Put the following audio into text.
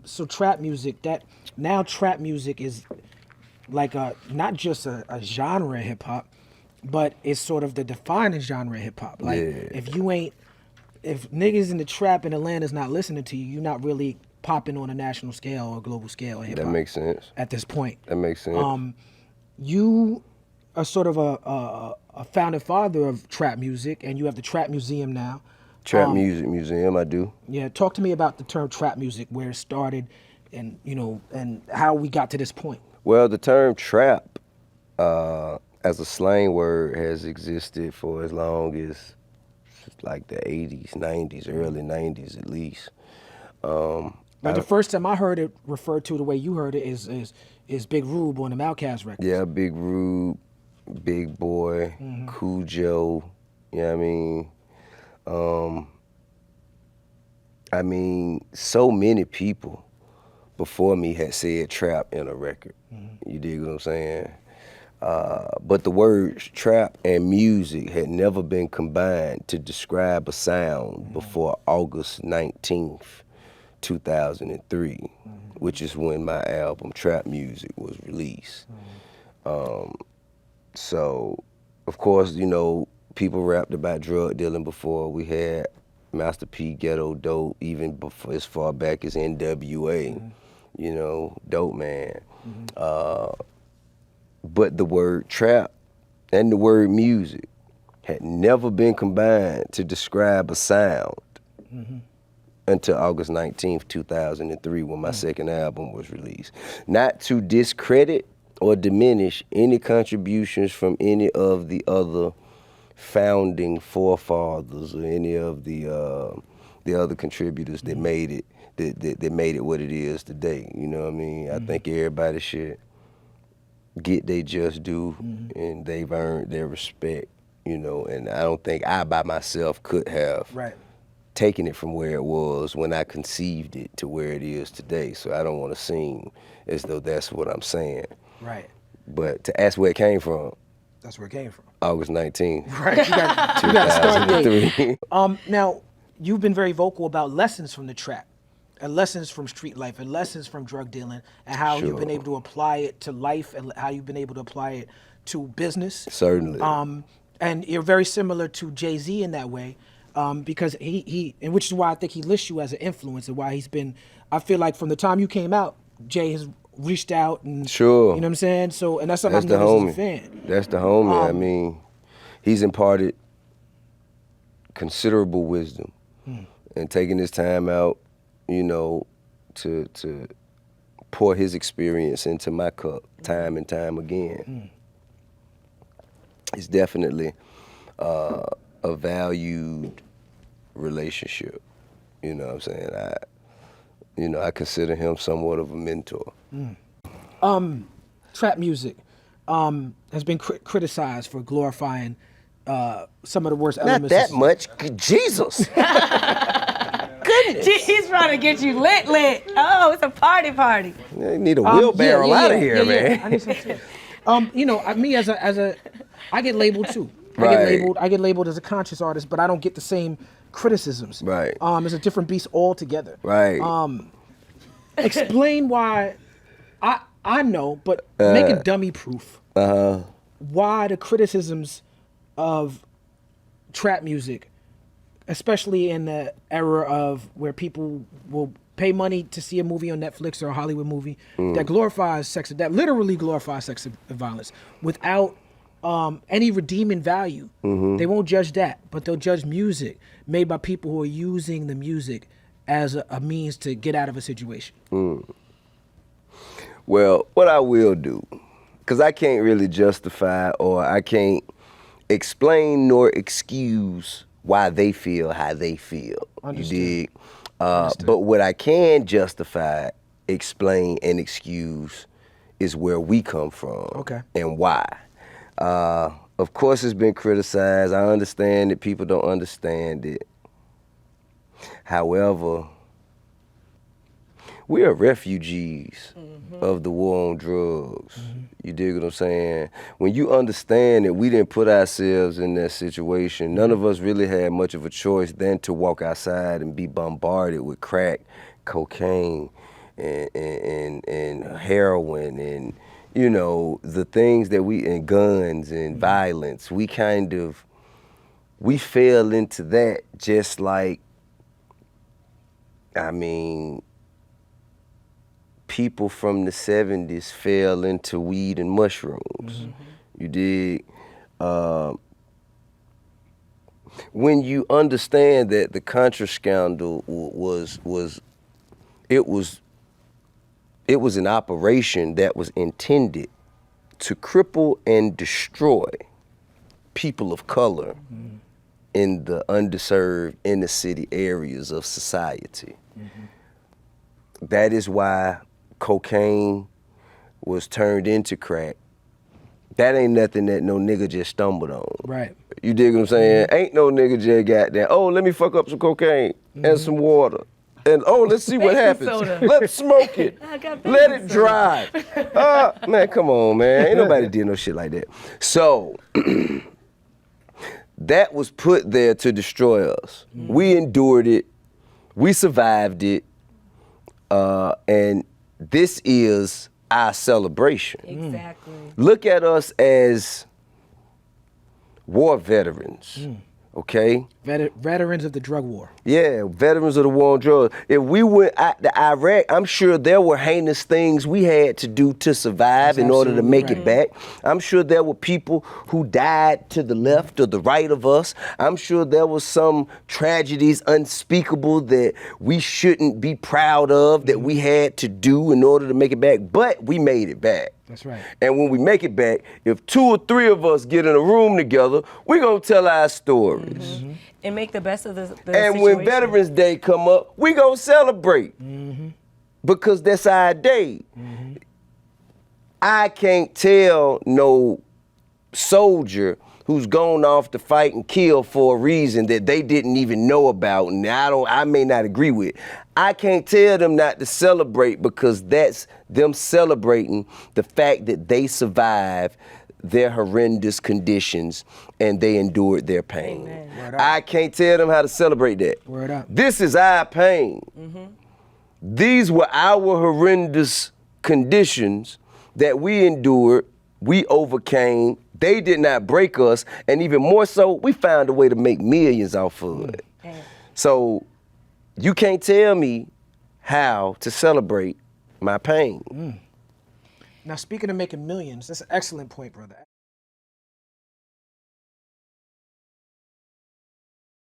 So trap music, trap music is like not just a genre of hip hop, but it's sort of the defining genre of hip hop. Like if niggas in the trap in Atlanta's not listening to you, you're not really popping on a national scale or global scale hip hop. That makes sense. At this point. That makes sense. You are sort of a founding father of trap music, and you have the Trap Museum now. Trap Music Museum, I do. Yeah, talk to me about the term trap music, where it started, and and how we got to this point. Well, the term trap, as a slang word, has existed for as long as like the 80s, 90s, early 90s at least. Like the first time I heard it referred to the way you heard it is Big Rube on the Outkast records. Yeah, Big Rube, Big Boy, Cujo, you know what I mean? So many people before me had said trap in a record. You dig what I'm saying? But the words trap and music had never been combined to describe a sound before August 19th, 2003, which is when my album Trap Music was released. So, of course, people rapped about drug dealing before. We had Master P, Ghetto Dope, even before, as far back as NWA, Dope Man. But the word trap and the word music had never been combined to describe a sound until August 19th, 2003, when my second album was released. Not to discredit or diminish any contributions from any of the other founding forefathers or any of the other contributors that made it that made it what it is today. You know what I mean? I think everybody should get their just due, and they've earned their respect. And I don't think I by myself could have taken it from where it was when I conceived it to where it is today. So I don't want to seem as though that's what I'm saying. Right. But to ask where it came from. That's where it came from. August 19th. Right. You got to start 2003. Now, you've been very vocal about lessons from the trap, and lessons from street life, and lessons from drug dealing, and how you've been able to apply it to life, and how you've been able to apply it to business. Certainly. And you're very similar to Jay-Z in that way, because and which is why I think he lists you as an influence, and why he's been, I feel like from the time you came out, Jay has reached out and, you know what I'm saying? So, and that's something I've noticed as a fan. That's the homie. I mean, he's imparted considerable wisdom and taking his time out, to pour his experience into my cup time and time again. It's definitely a valued relationship. You know what I'm saying? I consider him somewhat of a mentor. Trap music has been criticized for glorifying some of the worst elements. Not that much. Jesus. Goodness. He's trying to get you lit. Oh, it's a party. You need a wheelbarrow out of here, man. I need some too. Me as a, I get labeled too. Right. I get labeled as a conscious artist, but I don't get the same criticisms. Right. It's a different beast altogether. Right. Explain why. I know, but make it dummy proof. Why the criticisms of trap music, especially in the era of where people will pay money to see a movie on Netflix or a Hollywood movie that literally glorifies sex and violence without any redeeming value. They won't judge that, but they'll judge music made by people who are using the music as a means to get out of a situation. Well, what I will do, because I can't really justify or I can't explain nor excuse why they feel how they feel. Understood. You dig? But what I can justify, explain, and excuse is where we come from and why. Of course, it's been criticized. I understand that people don't understand it. However, we are refugees of the war on drugs. You dig what I'm saying? When you understand that we didn't put ourselves in that situation, none of us really had much of a choice than to walk outside and be bombarded with crack, cocaine and heroin and, you know, the things that and guns and violence, we fell into that just like, I mean, people from the 70s fell into weed and mushrooms. You dig? When you understand that the Contra scandal was an operation that was intended to cripple and destroy people of color in the underserved inner city areas of society. That is why cocaine was turned into crack. That ain't nothing that no nigga just stumbled on. Right. You dig what I'm saying? Ain't no nigga just got that, oh, let me fuck up some cocaine and some water. And oh, let's see what happens. Soda. Let's smoke it. Let it dry. Man, come on, man. Ain't nobody did no shit like that. So, that was put there to destroy us. We endured it. We survived it. And this is our celebration. Exactly. Look at us as war veterans, okay? Veterans of the drug war. Yeah, veterans of the war on drugs. If we went out to Iraq, I'm sure there were heinous things we had to do to survive in order to make it back. I'm sure there were people who died to the left or the right of us. I'm sure there was some tragedies unspeakable that we shouldn't be proud of that we had to do in order to make it back, but we made it back. That's right. And when we make it back, if 2 or 3 of us get in a room together, we're gonna tell our stories. And make the best of the and situation. when Veterans Day come up, we gonna celebrate. Because that's our day. I can't tell no soldier who's gone off to fight and kill for a reason that they didn't even know about and I may not agree with. I can't tell them not to celebrate because that's them celebrating the fact that they survived their horrendous conditions and they endured their pain. I can't tell them how to celebrate that. Word up. This is our pain. These were our horrendous conditions that we endured, we overcame. They did not break us, and even more so, we found a way to make millions off of it. So you can't tell me how to celebrate my pain. Now, speaking of making millions, that's an excellent point, brother.